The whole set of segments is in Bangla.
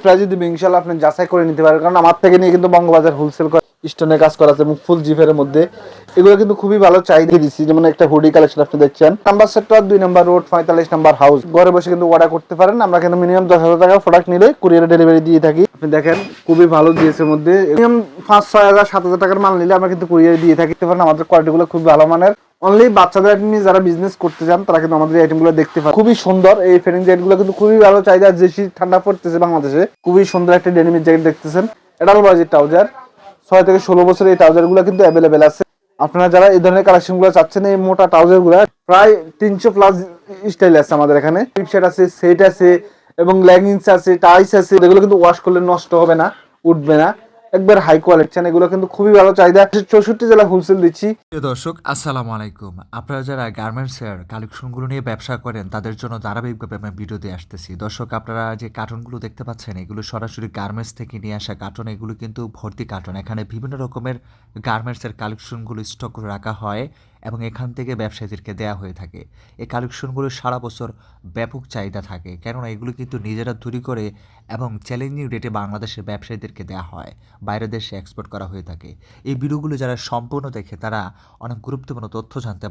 প্রাইজে দিবে ইনশাআল্লাহ আপনি যাচাই করে নিতে পারেন, কারণ আমার থেকে নিয়ে কিন্তু বঙ্গবাজার হোলসেল করে স্টোনের কাজ করা আছে এবং ফুল জিফের মধ্যে এগুলো কিন্তু খুবই ভালো চাহিদা দিচ্ছি। যেমন একটা হুডি কালেকশন আপনি দেখছেন, নাম্বার সেক্টর 2 নম্বর রোড 45 নম্বর হাউস। ঘরে বসে কিন্তু অর্ডার করতে পারেন। আমরা কিন্তু মিনিমাম 10,000 টাকা প্রোডাক্ট নিলে কুরিয়ারে ডেলিভারি দিয়ে থাকি। আপনি দেখেন খুবই ভালো দিয়েছে মধ্যে, মিনিমাম 5-6,000 7,000 টাকার মাল নিলে আমরা কিন্তু কুরিয়ারে দিয়ে থাকি পারেন। আমাদের কোয়ালিটিগুলো খুব ভালো মানের। অনলি বাচ্চাদের নিয়ে যারা বিজনেস করতে চান তারা কিন্তু আমাদের আইটেমগুলো দেখতে পারেন। খুবই সুন্দর এই ফেরিং জ্যাকেটগুলো কিন্তু খুবই ভালো চাহিদা। যে শীত ঠান্ডা পড়তেছে বাংলাদেশে, খুবই সুন্দর একটা ডেনিমের জ্যাকেট দেখতেছেন। এডাল বাজেট ট্রাউজার 6 থেকে 16 বছর এই ট্রাউজার গুলো কিন্তু অ্যাভেলেবেল আছে। আপনারা যারা এই ধরনের কালেকশন গুলো চাচ্ছেন, এই মোটা ট্রাউজার গুলো প্রায় 300 প্লাস স্টাইল আছে আমাদের এখানে। টিপশার্ট আছে, সেট আছে এবং লেগিংস আছে, টাইস আছে। এগুলো কিন্তু ওয়াশ করলে নষ্ট হবে না, উঠবে না, একবার হাই কোয়ালিটি। এগুলো কিন্তু খুবই ভালো চাহিদা। 64 জেলা হোলসেল দিচ্ছি। প্রিয় দর্শক, আসসালামু আলাইকুম। আপনারা যারা গার্মেন্টসের কালেকশনগুলো নিয়ে ব্যবসা করেন তাদের জন্য ধারাবাহিকভাবে আমি ভিডিও দিয়ে আসতেছি। দর্শক, আপনারা যে কার্টনগুলো দেখতে পাচ্ছেন এগুলো সরাসরি গার্মেন্টস থেকে নিয়ে আসা কার্টন। এগুলো কিন্তু ভর্তি কার্টন। এখানে বিভিন্ন রকমের গার্মেন্টসের কালেকশনগুলো স্টক করে রাখা হয় এবং এখান থেকে ব্যবসায়ীদেরকে দেওয়া হয়ে থাকে। এই কালেকশনগুলো সারা বছর ব্যাপক চাহিদা থাকে, কেননা এগুলো কিন্তু নিজেরা তৈরি করে এবং চ্যালেঞ্জিং রেটে বাংলাদেশের ব্যবসায়ীদেরকে দেওয়া হয়, বাইরের দেশে এক্সপোর্ট করা হয়ে থাকে। এই ভিডিওগুলো যারা সম্পূর্ণ দেখে তারা অনেক গুরুত্বপূর্ণ তথ্য জানতে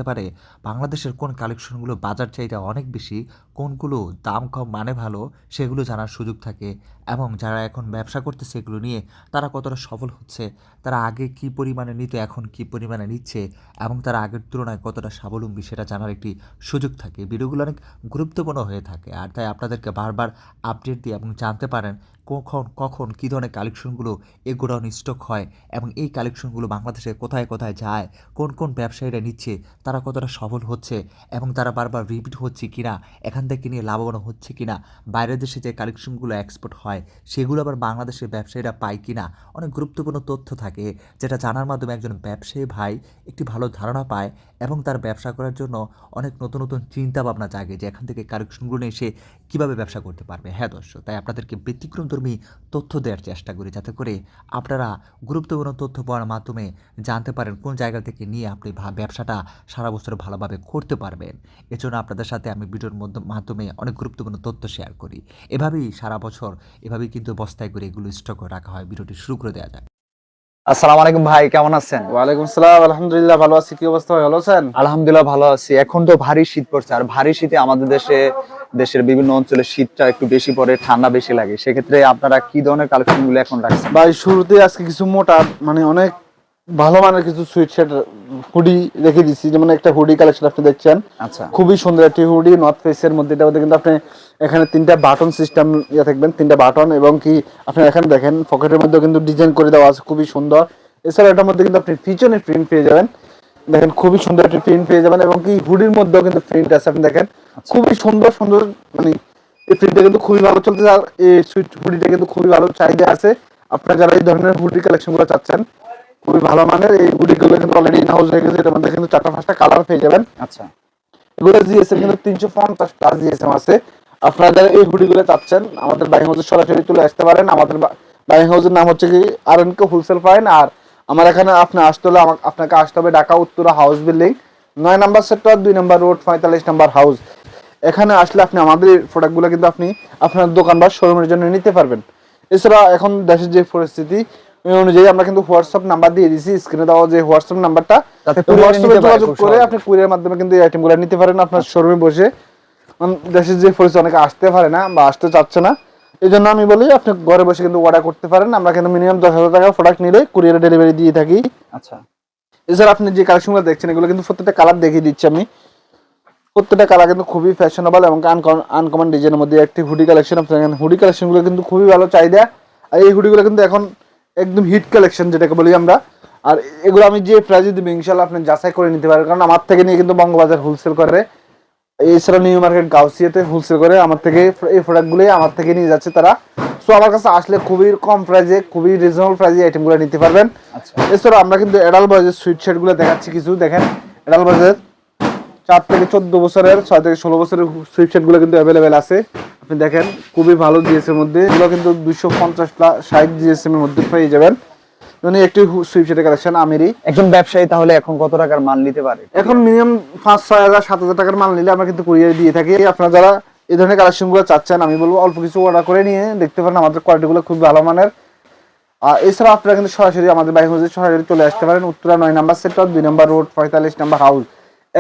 পারে বাংলাদেশের কোন কালেকশনগুলো বাজার চাহিদা অনেক বেশি, কোনগুলো দাম কম মানে ভালো, সেগুলো জানার সুযোগ থাকে। এবং যারা এখন ব্যবসা করতেছে এগুলো নিয়ে তারা কতটা সফল হচ্ছে, তারা আগে কী পরিমাণে নিত এখন কী পরিমাণে নিচ্ছে এবং তারা আগের তুলনায় কতটা স্বাবলম্বী সেটা জানার একটি সুযোগ থাকে। ভিডিওগুলো অনেক গুরুত্বপূর্ণ হয়ে থাকে, আর তাই আপনাদেরকে বারবার আপডেট দিয়ে এবং জানতে পারেন কখন কখন কী ধরনের কালেকশনগুলো এই গোডাউন স্টক হয় এবং এই কালেকশনগুলো বাংলাদেশে কোথায় কোথায় যায়, কোন কোন ব্যবসায়ীরা নিচ্ছে, তারা কতটা সফল হচ্ছে এবং তারা বারবার রিপিট হচ্ছে কিনা, এখান থেকে নিয়ে লাভবান হচ্ছে কিনা, বাইরের দেশে যে কালেকশনগুলো এক্সপোর্ট হয় সেগুলো আবার বাংলাদেশের ব্যবসায়ীরা পায় কিনা। অনেক গুরুত্বপূর্ণ তথ্য থাকে যেটা জানার মাধ্যমে একজন ব্যবসায়ী ভাই একটি ভালো ধারণা পায় এবং তার ব্যবসা করার জন্য অনেক নতুন নতুন চিন্তা ভাবনা জাগে যে এখান থেকে কালেকশনগুলো নিয়ে সে কীভাবে ব্যবসা করতে পারবে। হ্যাঁ দর্শক, তাই আপনাদেরকে ব্যতিক্রমধর্মী তথ্য দেওয়ার চেষ্টা করি যাতে করে আপনারা গুরুত্বপূর্ণ তথ্য পাওয়ার মাধ্যমে জানতে পারেন কোন জায়গা থেকে নিয়ে আপনি ব্যবসাটা সারা বছর ভালোভাবে করতে পারবেন। এজন্য আপনাদের সাথে আমি ভিডিওর মাধ্যমে অনেক গুরুত্বপূর্ণ তথ্য শেয়ার করি। এভাবেই সারা বছর এভাবেই কিন্তু বস্তায় করে এগুলো স্টক করে রাখা হয়। ভিডিওটি শুরু করে দেওয়া যায়। আসসালামু আলাইকুম ভাই, কেমন আছেন? ওয়ালাইকুম আসসালাম, আলহামদুলিল্লাহ ভালো আছি। কি অবস্থা ভাই, ভালো আছেন? আলহামদুলিল্লাহ ভালো আছি। এখন তো ভারী শীত পড়ছে, আর ভারী শীতে আমাদের দেশের বিভিন্ন অঞ্চলে শীতটা একটু বেশি পড়ে, ঠান্ডা বেশি লাগে। সেক্ষেত্রে আপনারা কি ধরনের কালেকশন গুলো এখন রাখছেন? ভাই শুরুতে আজকে কিছু মোটা অনেক ভালো মানের কিছু সুইট শার্ট হুডি রেখে দিচ্ছি। যেমন একটা হুডি কালেকশন আপনি দেখছেন, আচ্ছা, খুবই সুন্দর একটি হুডি নর্থ ফেসের মধ্যে। এটার মধ্যে কিন্তু আপনি এখানে 3টা বাটন সিস্টেম থাকবেন, 3টা বাটন, এবং কি আপনি এখানে দেখেন পকেটের মধ্যে কিন্তু ডিজাইন করে দেওয়া আছে, খুবই সুন্দর। এছাড়া এটার মধ্যে কিন্তু আপনি পিছনে প্রিন্ট পেয়ে যাবেন, দেখেন খুবই সুন্দর একটি প্রিন্ট পেয়ে যাবেন, এবং কি হুডির মধ্যেও কিন্তু প্রিন্ট আছে। আপনি দেখেন খুবই সুন্দর সুন্দর, এই প্রিন্টটা কিন্তু খুবই ভালো চলতেছে। আর এই সুইট হুডিটা কিন্তু খুবই ভালো চাহিদা আছে। আপনারা যারা এই ধরনের হুডি কালেকশন গুলো চাচ্ছেন খুবই ভালো মানের, এই হুডিগুলো কিন্তু অলরেডি ইন হাউস হয়ে গেছে। এটার মধ্যে কিন্তু 4টা-5টা কালার পেয়ে যাবেন। আচ্ছা, এগুলো জিএসএম কিন্তু 350 প্লাস জিএসএম আছে। আপনারা যারা এই হুডিগুলো চাচ্ছেন আমাদের বাইং হাউসে সরাসরি চলে আসতে পারেন। আমাদের বাইং হাউসের নাম হচ্ছে কি আরএনকে হোলসেল পয়েন্ট। আর আমার এখানে আপনি আসতে হলে আপনাকে আসতে হবে ঢাকা উত্তরা হাউস বিল্ডিং 9 নম্বর সেক্টর 2 নম্বর রোড 45 নম্বর হাউস। এখানে আসলে আপনি আমাদের প্রোডাক্টগুলো কিন্তু আপনি আপনার দোকান বা শোরুমের জন্য নিতে পারবেন। এছাড়া এখন দেশের যে পরিস্থিতি অনুযায়ী আমরা কিন্তু হোয়াটসঅ্যাপ নাম্বার দিয়ে দিয়েছি, স্ক্রিনে দেওয়া যে হোয়াটসঅ্যাপ নাম্বারটা, হোয়াটসঅ্যাপে যোগাযোগ করে আপনি কুরিয়ারের মাধ্যমে কিন্তু এই আইটেমগুলো নিতে পারেন আপনার শোরুমে বসে। দেশের যে পরিস্থিতি অনেকে আসতে পারে না বা আসতে চাচ্ছে না, এই জন্য আমি বলি আপনি ঘরে বসে কিন্তু অর্ডার করতে পারেন। আমরা কিন্তু মিনিমাম 10,000 টাকা প্রোডাক্ট নিলে কুরিয়ারে ডেলিভারি দিয়ে থাকি। আচ্ছা, এছাড়া আপনি যে কালেকশনগুলো দেখছেন এগুলো কিন্তু প্রত্যেকটা কালার দেখিয়ে দিচ্ছি আমি। প্রত্যেকটা কালার কিন্তু খুবই ফ্যাশনেবল এবং আনকমন ডিজাইনের মধ্যে একটি হুডি কালেকশন। আপনার হুডি কালেকশনগুলো কিন্তু খুবই ভালো চাহিদা। আর এই হুডিগুলো কিন্তু এখন একদম হিট কালেকশন যেটাকে বলি আমরা। আর এগুলো আমি যে প্রাইজে দিব ইনশাআল্লাহ আপনি যাচাই করে নিতে পারেন, কারণ আমার থেকে নিয়ে কিন্তু বঙ্গবাজার হোলসেল করে। এছাড়া নিউ মার্কেট গাউসিয়াতে হোলসেল করে আমার থেকে এই প্রোডাক্টগুলো আমার থেকে নিয়ে যাচ্ছে তারা। সো আমার কাছে আসলে খুবই কম প্রাইসে, খুবই রিজনেবল প্রাইসে আইটেমগুলো নিতে পারবেন। আচ্ছা, এছাড়া আমরা কিন্তু এডাল বয়েজের সুইট শার্টগুলো দেখাচ্ছি কিছু। দেখেন এডাল বয়েজের 4 থেকে 14 বছরের, 6 থেকে 16 বছরের সুইট শার্টগুলো কিন্তু অ্যাভেলেবেল আছে। আপনি দেখেন খুবই ভালো জিএসএম এর মধ্যে, এগুলো কিন্তু 250 প্লাস 60 জিএসএম এর মধ্যে পেয়ে যাবেন। মানে একটি সুইট শার্টের কালেকশন আমেরি। একজন ব্যবসায়ী তাহলে এখন কত টাকার মাল নিতে পারে? এখন মিনিমাম 5-6 হাজার 7,000 টাকার মাল নিলে আমরা কিন্তু কুরিয়ারে দিয়ে থাকি। আপনারা যারা এই ধরনের কালেকশনগুলো চাচ্ছেন, আমি বলবো অল্প কিছু অর্ডার করে নিয়ে দেখতে পারেন, আমাদের কোয়ালিটিগুলো খুব ভালো মানের। আর এছাড়া আপনারা কিন্তু সরাসরি আমাদের বাইক হাউসে সরাসরি চলে আসতে পারেন, উত্তরা 9 নম্বর সেক্টর 2 নম্বর রোড 45 নম্বর হাউস।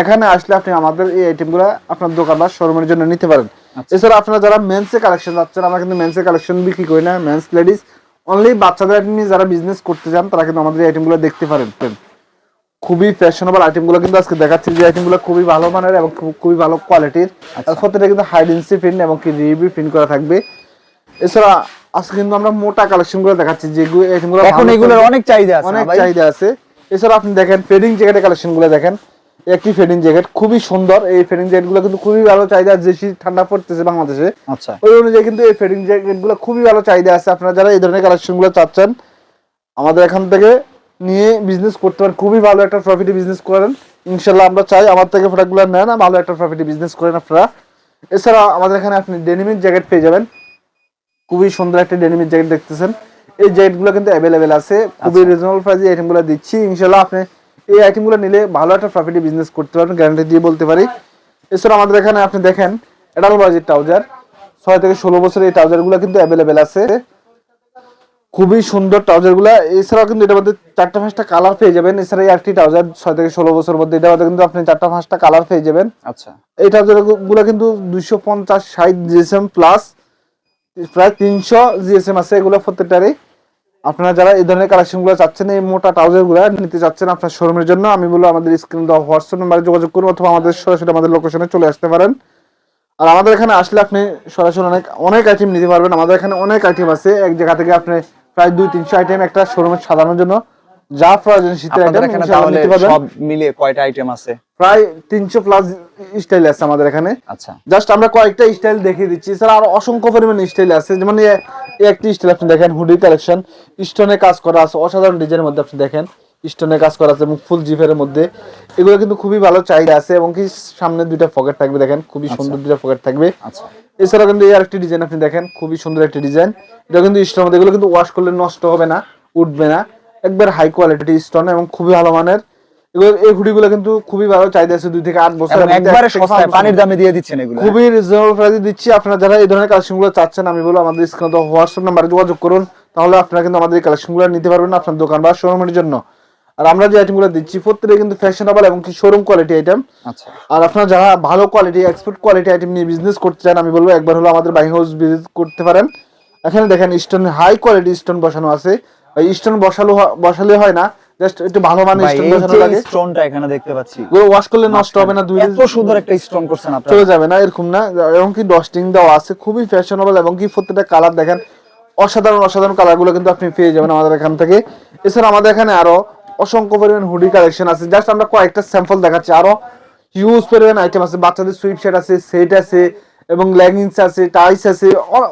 এখানে আসলে আপনি আমাদের এই আইটেমগুলো আপনার দোকান বা শোরুমের জন্য নিতে পারেন। এছাড়া আপনারা যারা মেন্সের কালেকশন যাচ্ছেন, আমরা কিন্তু মেন্সের কালেকশন বিক্রি করি না, মেন্স লেডিস অনলি বাচ্চাদের নিয়ে যারা বিজনেস করতে চান তারা কিন্তু আমাদের এই আইটেমগুলো দেখতে পারেন। খুবই ফ্যাশনেবল আইটেমগুলো কিন্তু আজকে দেখাচ্ছি, যে আইটেমগুলো খুবই ভালো মানের এবং খুবই ভালো কোয়ালিটির। আর প্রত্যেকটা কিন্তু হাইডেন্সি প্রিন্ট এবং কি রিভিউ প্রিন্ট করা থাকবে। এছাড়া আজকে কিন্তু আমরা মোটা কালেকশনগুলো দেখাচ্ছি, যেগুলো আইটেমগুলো এখন এগুলোর অনেক চাহিদা আছে, অনেক চাহিদা আছে। এছাড়া আপনি দেখেন ফেডিং জ্যাকেটের কালেকশনগুলো দেখেন, একটি ফেডিং জ্যাকেট খুবই সুন্দর। এই ফেডিং জ্যাকেটগুলো কিন্তু খুবই ভালো চাহিদা, যে শীত ঠান্ডা পড়তেছে বাংলাদেশে, আচ্ছা ওই অনুযায়ী কিন্তু এই ফেডিং জ্যাকেটগুলো খুবই ভালো চাহিদা আছে। আপনারা যারা এই ধরনের কালেকশনগুলো চাচ্ছেন আমাদের এখান থেকে নিয়ে বিজনেস করতে পারেন, খুবই ভালো একটা প্রফিটে বিজনেস করেন ইনশাল্লাহ। আমরা চাই আমার থেকে প্রোডাক্টগুলো নেন, ভালো একটা প্রফিটে বিজনেস করেন আপনারা। এছাড়া আমাদের এখানে আপনি ডেনিমের জ্যাকেট পেয়ে যাবেন, খুবই সুন্দর একটা ডেনিমের জ্যাকেট দেখতেছেন। এই জ্যাকেটগুলো কিন্তু অ্যাভেলেবেল আছে, খুবই রিজনেবল প্রাইসে এই আইটেমগুলো দিচ্ছি ইনশাল্লাহ। আপনি এই আইটেমগুলো নিলে ভালো একটা প্রফিটে বিজনেস করতে পারবেন, গ্যারান্টি দিয়ে বলতে পারি। এছাড়া আমাদের এখানে আপনি দেখেন এডাল বাজেট ট্রাউজার 6 থেকে 16 বছর, এই ট্রাউজারগুলো কিন্তু অ্যাভেলেবেল আছে, খুবই সুন্দর ট্রাউজারগুলো। এছাড়াও কিন্তু এটার মধ্যে 4-5টা কালার পেয়ে যাবেন। এছাড়া এই একটি ট্রাউজার 6 থেকে 16 বছর মধ্যে, এটার মধ্যে কিন্তু আপনি 4-5টা কালার পেয়ে যাবেন। আচ্ছা এই ট্রাউজারগুলো কিন্তু 250-60 জিএসএম প্লাস, প্রায় 300 জিএসএম আছে এগুলো প্রত্যেকটারই। আপনারা যারা এই ধরনের কালেকশনগুলো চাচ্ছেন, এই মোটা ট্রাউজারগুলো নিতে চাচ্ছেন আপনার শোরুমের জন্য, আমি বলবো আমাদের স্ক্রিন দেওয়া হোয়াটসঅ্যাপ নাম্বারে যোগাযোগ করুন, অথবা আমাদের সরাসরি আমাদের লোকেশনে চলে আসতে পারেন। আর আমাদের এখানে আসলে আপনি সরাসরি অনেক আইটেম নিতে পারবেন। আমাদের এখানে অনেক আইটেম আছে, এক জায়গা থেকে আপনি প্রায় 200-300 আইটেম একটা শোরুমে সাজানোর জন্য যা প্রয়োজন শীতের আপনাদের আইটেম এখানে ইনশাআল্লাহ তাহলে নিতে পারবেন। সব মিলিয়ে কয়টা আইটেম আছে? প্রায় 300 প্লাস স্টাইল আছে আমাদের এখানে। আচ্ছা জাস্ট আমরা কয়েকটা স্টাইল দেখিয়ে দিচ্ছি, এছাড়া আরো অসংখ্য পরিমাণে স্টাইল আছে। যেমন এই একটি স্টাইল আপনি দেখেন, হুডি কালেকশন, স্টোনে কাজ করা আছে, অসাধারণ ডিজাইনের মধ্যে আপনি দেখেন স্টোনে কাজ করা আছে এবং ফুল জিফের মধ্যে। এগুলো কিন্তু খুবই ভালো চাহিদা আছে, এবং কি সামনে 2টা পকেট থাকবে, দেখেন খুবই সুন্দর 2টা পকেট থাকবে। আচ্ছা এছাড়া কিন্তু এই আরেকটি ডিজাইন আপনি দেখেন, খুবই সুন্দর একটি ডিজাইন, এটা কিন্তু স্টোনের মধ্যে। এগুলো কিন্তু ওয়াশ করলে নষ্ট হবে না, উঠবে না, একবার হাই কোয়ালিটি স্টোন এবং খুবই ভালো মানের। এগুলো এই হুডিগুলো কিন্তু খুবই ভালো চাহিদা আছে, 2 থেকে 8 বছর, এবং একবারে সস্তায় পানির দামে দিয়ে দিচ্ছেন এগুলো, খুবই রিজনেবল প্রাইসে দিচ্ছি। আপনারা যারা এই ধরনের কালেকশনগুলো চাচ্ছেন, আমি বলবো আমাদের স্ক্রিনে দেওয়া হোয়াটসঅ্যাপ নাম্বারে যোগাযোগ করুন, তাহলে আপনারা কিন্তু আমাদের এই কালেকশনগুলো নিতে পারবেন আপনার দোকান বা শোরুমের জন্য। আর আমরা যে আইটেমগুলো দিচ্ছি প্রত্যেকটা কিন্তু ফ্যাশনেবল এবং কি শোরুম কোয়ালিটি আইটেম। আচ্ছা আর আপনারা যারা ভালো কোয়ালিটি এক্সপোর্ট কোয়ালিটি আইটেম নিয়ে বিজনেস করতে চান, আমি বলবো একবার হলো আমাদের বাইং হাউস ভিজিট করতে পারেন। এখানে দেখেন স্টোন, হাই কোয়ালিটি স্টোন বসানো আছে। এই স্টোন বসালে হয় না, জাস্ট একটু ভালো মানের ভাই স্টোন এই বসানো যে লাগে, স্টোনটা এখানে দেখতে পাচ্ছি, এগুলো ওয়াশ করলে নষ্ট হবে না, এত সুন্দর একটা স্টোন করছেন আপনারা, চলে যাবে না, এরকম না। এবং কি ডস্টিং দেওয়া আছে, খুবই ফ্যাশনেবল, এবং কি প্রত্যেকটা কালার দেখেন অসাধারণ কালারগুলো কিন্তু আপনি পেয়ে যাবেন আমাদের এখান থেকে। এছাড়া আমাদের এখানে আরো অসংখ্য পরিমাণ হুডি কালেকশন আছে, জাস্ট আমরা কয়েকটা স্যাম্পল দেখাচ্ছি। আরো হিউজ পরিমাণ আইটেম আছে, বাচ্চাদের সুইপ শার্ট আছে, সেট আছে, এবং লেগিংস আছে, টাইস আছে,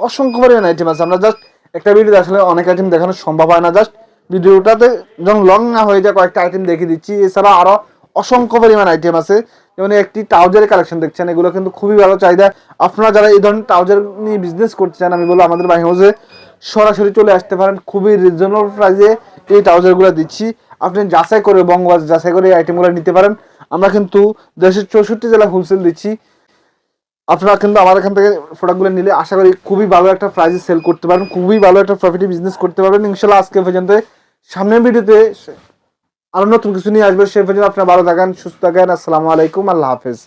অসংখ্য পরিমাণ আইটেম আছে। আমরা জাস্ট একটা ভিডিওতে আসলে অনেক আইটেম দেখানো সম্ভব হয় না, জাস্ট ভিডিওটাতে যখন লং না হয়ে যায় কয়েকটা আইটেম দেখিয়ে দিচ্ছি। এছাড়া আরো অসংখ্য পরিমাণ আইটেম আছে, যেমন একটি ট্রাউজারের কালেকশন দেখছেন, এগুলো কিন্তু খুবই ভালো চাহিদা। আপনারা যারা এই ধরনের ট্রাউজার নিয়ে বিজনেস করতে চান, আমি বলবো আমাদের বাইং হাউসে সরাসরি চলে আসতে পারেন, খুবই রিজনেবল প্রাইসে এই ট্রাউজারগুলো দিচ্ছি। আপনি যাচাই করে বঙ্গবাজার যাচাই করে এই আইটেমগুলো নিতে পারেন। আমরা কিন্তু দেশের 64 জেলা হোলসেল দিচ্ছি। আপনারা কিন্তু আমার এখান থেকে প্রোডাক্টগুলো নিলে আশা করি খুবই ভালো একটা প্রাইসে সেল করতে পারবেন, খুবই ভালো একটা প্রফিটে বিজনেস করতে পারবেন ইনশাল্লাহ। আজকে পর্যন্ত, সামনের ভিডিওতে আরো নতুন কিছু নিয়ে আসবে, সে পর্যন্ত আপনারা ভালো থাকেন, সুস্থ থাকেন। আসসালামু আলাইকুম, আল্লাহ হাফেজ।